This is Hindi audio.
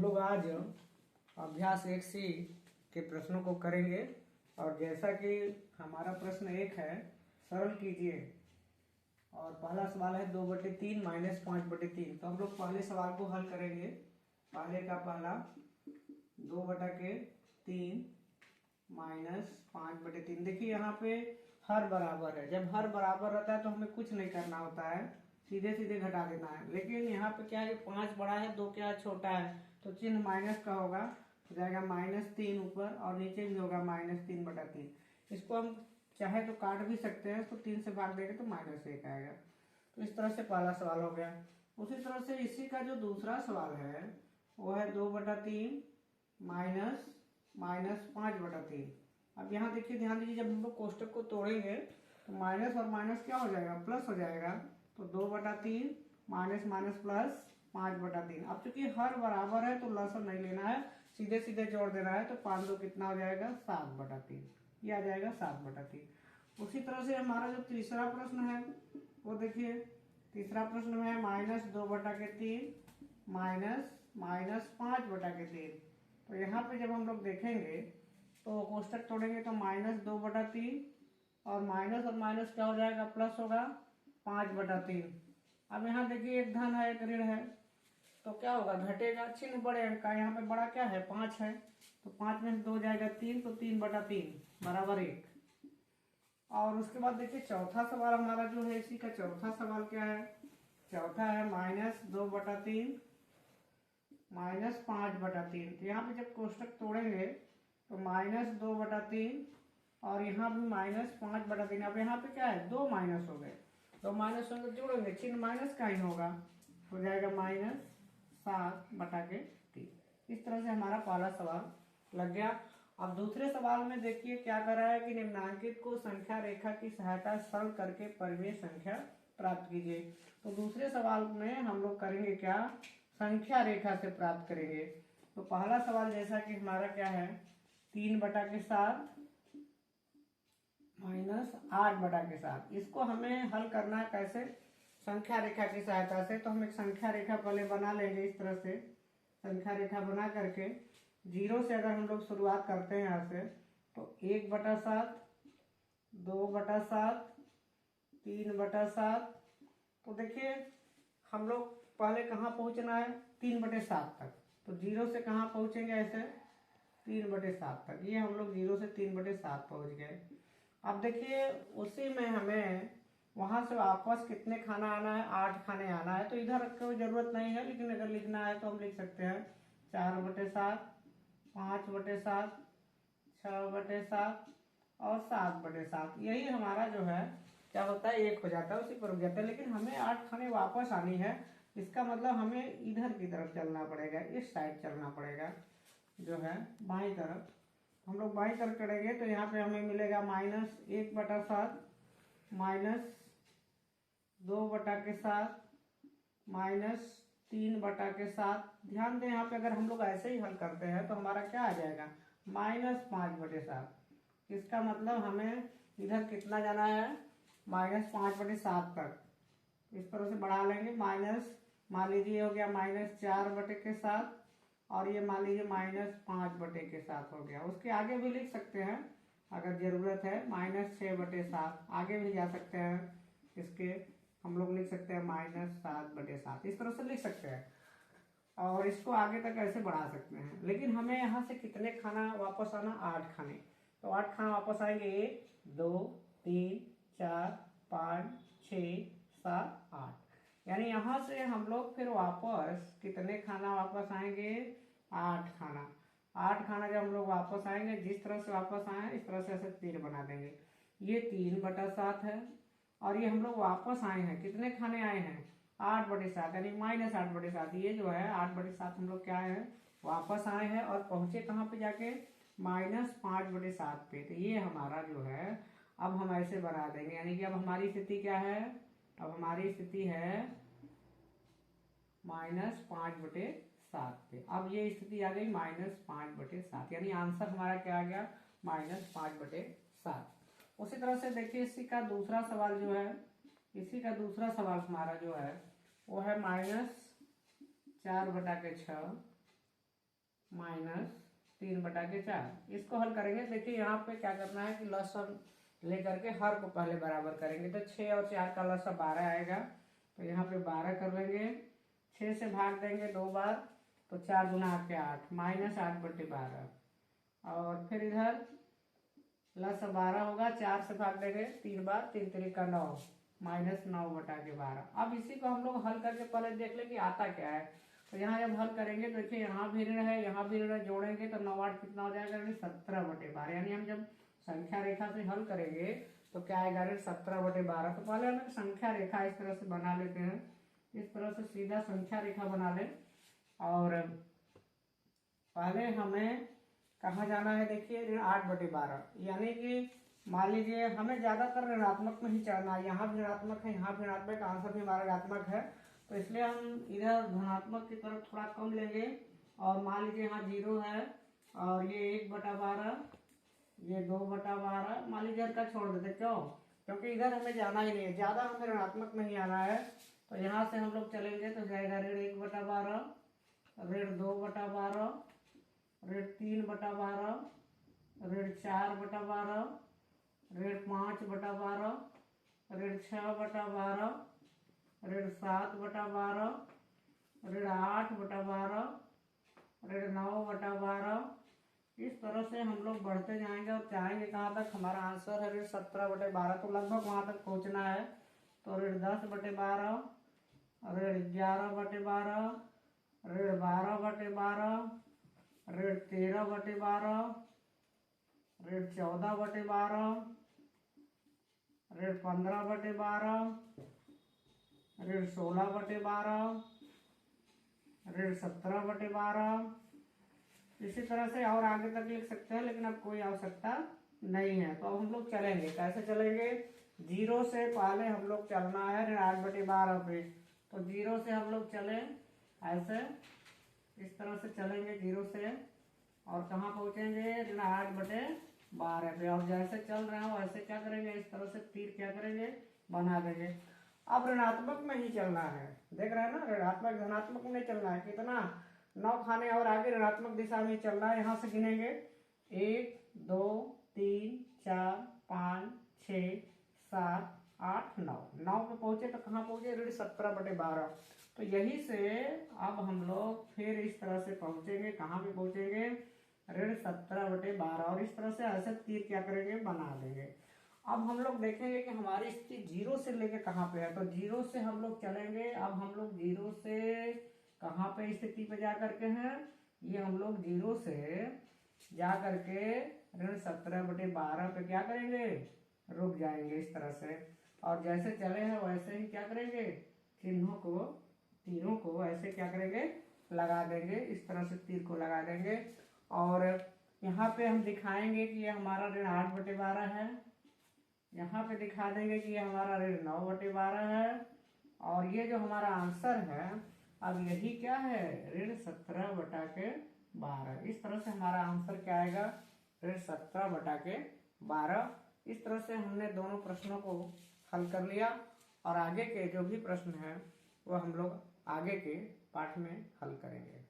लोग आज अभ्यास 1C के प्रश्नों को करेंगे। और जैसा कि हमारा प्रश्न 1 है, सरल कीजिए। और पहला सवाल है 2/3 माइनस 5/3। तो हम लोग पहले सवाल को हल करेंगे। पहले का पहला 2/3 माइनस 5/3। देखिए यहाँ पे हर बराबर है। जब हर बराबर रहता है तो हमें कुछ नहीं करना होता है, सीधे सीधे घटा देना है। लेकिन यहाँ पे क्या है, 5 बड़ा है, 2 क्या है, छोटा है, तो चिन्ह माइनस का होगा, हो जाएगा -3 ऊपर और नीचे भी होगा -3/3। इसको हम चाहे तो काट भी सकते हैं, तो 3 से भाग देंगे तो -1 आएगा। तो इस तरह से पहला सवाल हो गया। उसी तरह से इसी का जो दूसरा सवाल है वो है 2/3 माइनस 5/3। अब यहाँ देखिए, ध्यान दीजिए, जब हम लोग कोष्टक को तोड़ेंगे तो माइनस और माइनस क्या हो जाएगा, प्लस हो जाएगा। तो 2/3 माइनस माइनस प्लस 5/3। अब चूंकि हर बराबर है तो लसन नहीं लेना है, सीधे सीधे जोड़ देना है। तो 5 2 कितना हो जाएगा, 7/3। ये आ जाएगा 7/3। उसी तरह से हमारा जो तीसरा प्रश्न है वो देखिए, तीसरा प्रश्न में है -2/3 माइनस 5/3। तो यहाँ पे जब हम लोग देखेंगे तो कोष्टक तोड़ेंगे तो -2/3 और माइनस क्या हो जाएगा, प्लस होगा 5/3। अब यहाँ देखिए, एक धन है एक ऋण है, तो क्या होगा, घटेगा। चिन्ह बड़े अंक का, यहाँ पे बड़ा क्या है, 5 है, तो 5 में से 2 जाएगा 3, तो 3/3 बराबर 1। और उसके बाद देखिए चौथा सवाल हमारा जो है, इसी का चौथा सवाल क्या है, चौथा है -2/3 माइनस 5/3। तो यहाँ पे जब कोष्टक तोड़ेंगे तो -2/3 और यहाँ भी -5/3। अब यहाँ पे क्या है, 2 माइनस हो गए, 2 माइनस होंगे, जोड़ेंगे, चिन्ह माइनस का ही होगा, हो जाएगा -7/3। इस तरह से हमारा पहला सवाल लग गया। अब दूसरे सवाल में देखिए क्या कर रहा है कि निम्नांकित को संख्या रेखा की सहायता से सरल करके परिमेय संख्या प्राप्त कीजिए। तो दूसरे सवाल में हम लोग करेंगे क्या, संख्या रेखा से प्राप्त करेंगे। तो पहला सवाल जैसा कि हमारा क्या है, 3/7 माइनस 8/7। इसको हमें हल करना है कैसे, संख्या रेखा की सहायता से। तो हम एक संख्या रेखा पहले बना लेंगे। इस तरह से संख्या रेखा बना करके 0 से अगर हम लोग शुरुआत करते हैं यहाँ से, तो 1/7, 2/7, 3/7। तो देखिए हम लोग पहले कहाँ पहुंचना है, 3/7 तक। तो 0 से कहाँ पहुंचेंगे, ऐसे 3/7 तक। ये हम लोग 0 से 3/7 पहुंच गए। अब देखिए उसी में हमें वहां से वापस कितने खाना आना है, 8 खाने आना है। तो इधर कोई जरूरत नहीं है, लेकिन अगर लिखना है तो हम लिख सकते हैं 4/7, 5/7, 6/7 और 7/7। यही हमारा जो है क्या होता है, 1 हो जाता है, उसी पर रुक जाता है। लेकिन हमें 8 खाने वापस आनी है। इसका मतलब हमें इधर की तरफ चलना पड़ेगा, इस साइड चलना पड़ेगा, जो है बाईं तरफ। हम लोग बाईं तरफ चढ़ेंगे तो यहाँ पे हमें मिलेगा -1/7 माइनस 2/7 -3/7। ध्यान दें यहाँ पे अगर हम लोग ऐसे ही हल करते हैं तो हमारा क्या आ जाएगा, -5/7। इसका मतलब हमें इधर कितना जाना है, -5/7 तक। इस तरह से बढ़ा लेंगे। माइनस मान लीजिए हो गया -4/7 और ये मान लीजिए -5/7 हो गया। उसके आगे भी लिख सकते हैं अगर जरूरत है, -6/7 आगे भी जा सकते हैं। इसके हम लोग लिख सकते हैं -7/7, इस तरह से लिख सकते हैं। और इसको आगे तक ऐसे बढ़ा सकते हैं। लेकिन हमें यहाँ से कितने खाना वापस आना, 8 खाने। तो 8 खाना वापस आएंगे, 1 2 3 4 5 6 7 8। यानी यहाँ से हम लोग फिर वापस कितने खाना वापस आएंगे, 8 खाना। 8 खाना जब हम लोग वापस आएंगे, जिस तरह से वापस आए इस तरह से ऐसे तीर बना देंगे। ये 3/7 है और ये हम लोग वापस आए हैं, कितने खाने आए हैं, 8/7, यानी -8/7। ये जो है 8/7 हम लोग क्या है, वापस आए हैं और पहुंचे कहाँ पे जाके, -5/7 पे। तो ये हमारा जो है अब हम ऐसे बना देंगे। यानी कि अब हमारी स्थिति क्या है, अब हमारी स्थिति है -5/7 पे। अब ये स्थिति आ गई -5/7, यानी आंसर हमारा क्या आ गया, -5/7। उसी तरह से देखिए इसी का दूसरा सवाल जो है, इसी का दूसरा सवाल हमारा जो है वो है -4/6 माइनस 3/4। इसको हल करेंगे। देखिए यहाँ पे क्या करना है कि लसन लेकर के हर को पहले बराबर करेंगे, तो 6 और 4 का लसा 12 आएगा, तो यहाँ पे 12 कर लेंगे। 6 से भाग देंगे 2 बार, तो 4 दूना 8 माइनस 8/12। और फिर इधर लस 12 होगा, 4 से भाग देंगे 3 बार, 3 3 का 9 माइनस 9/12। अब इसी को हम लोग हल करके पहले देख लें कि आता क्या है। तो यहाँ जब हल करेंगे तो देखिए यहाँ भी ऋण है, यहाँ भी ऋण जोड़ेंगे तो 9 8 कितना हो जाएगा, 17/12। यानी हम जब संख्या रेखा से हल करेंगे तो क्या आएगा, 17/12। तो पहले हम एक संख्या रेखा इस तरह से बना लेते हैं। इस तरह से सीधा संख्या रेखा बना लें। और पहले हमें कहाँ जाना है, देखिए ऋण 8/12, यानी कि मान लीजिए हमें ज़्यादातर ऋणात्मक में ही चढ़ना है। यहाँ भी ऋणात्मक है, यहाँ भी ऋणात्मक, आंसर भी हमारा ऋणात्मक है, तो इसलिए हम इधर धनात्मक की तरफ थोड़ा कम लेंगे। और मान लीजिए यहाँ 0 है, और ये 1/12, ये 2/12, मान लीजिए इधर का छोड़ देते। क्यों? क्योंकि इधर हमें जाना ही नहीं है, ज़्यादा हमें ऋणात्मक में ही आना है। तो यहाँ से हम लोग चलेंगे तो जाएगा ऋण 1/12, ऋण 2/12, ऋण 3/12, ऋण 4/12, ऋण 5/12, ऋण 6/12, ऋण 7/12, ऋण 8/12, ऋण 9/12। इस तरह से हम लोग बढ़ते जाएंगे और चाहेंगे कहाँ तक, हमारा आंसर है ऋण 17/12, तो लगभग वहाँ तक पहुँचना है। तो ऋण 10/12, ऋण 11/12, ऋण 12/12, ऋण 13/12, ऋण 14/12, ऋण 15/12, ऋण 16/12, ऋण 17/12। इसी तरह से और आगे तक लिख सकते हैं, लेकिन अब कोई आवश्यकता नहीं है। तो अब हम लोग चलेंगे, कैसे चलेंगे, 0 से पहले हम लोग चलना है ऋण 8/12 पे। तो 0 से हम लोग चले ऐसे, इस तरह से चलेंगे 0 से, और कहाँ पहुँचेंगे, ऋण 8/12 पे। और जैसे चल रहे हो वैसे क्या करेंगे, इस तरह से तीर क्या करेंगे, बना देंगे। अब ऋणात्मक में ही चलना है, देख रहे हैं ना, ऋणात्मक धनात्मक में चलना है। कितना, 9 खाने और आगे ऋणात्मक दिशा में चलना है। यहाँ से गिनेंगे 1 2 3 4 5 6 7 8 9। 9 पे पहुंचे तो कहाँ पहुंचे, ऋण 17/12। तो यही से अब हम लोग फिर इस तरह से पहुंचेंगे, कहाँ पे पहुंचेंगे, ऋण 17/12। और इस तरह से ऐसे तीर क्या करेंगे, बना देंगे। अब हम लोग देखेंगे कि हमारी स्थिति 0 से लेके कहाँ पे है। तो 0 से हम लोग चलेंगे। अब हम लोग 0 से कहाँ पे स्थिति पे जा करके हैं, ये हम लोग 0 से जा करके ऋण 17/12 पे क्या करेंगे, रुक जाएंगे इस तरह से। और जैसे चले हैं वैसे ही क्या करेंगे, चिन्हों को, तीरों को ऐसे क्या करेंगे, लगा देंगे। इस तरह से तीर को लगा देंगे। और यहाँ पे हम दिखाएंगे कि ये हमारा ऋण 8/12 है। यहाँ पे दिखा देंगे कि ये हमारा ऋण 9/12 है। और ये जो हमारा आंसर है, अब यही क्या है, ऋण 17/12। इस तरह से हमारा आंसर क्या आएगा, ऋण 17/12। इस तरह से हमने दोनों प्रश्नों को हल कर लिया। और आगे के जो भी प्रश्न हैं वो हम लोग आगे के पाठ में हल करेंगे।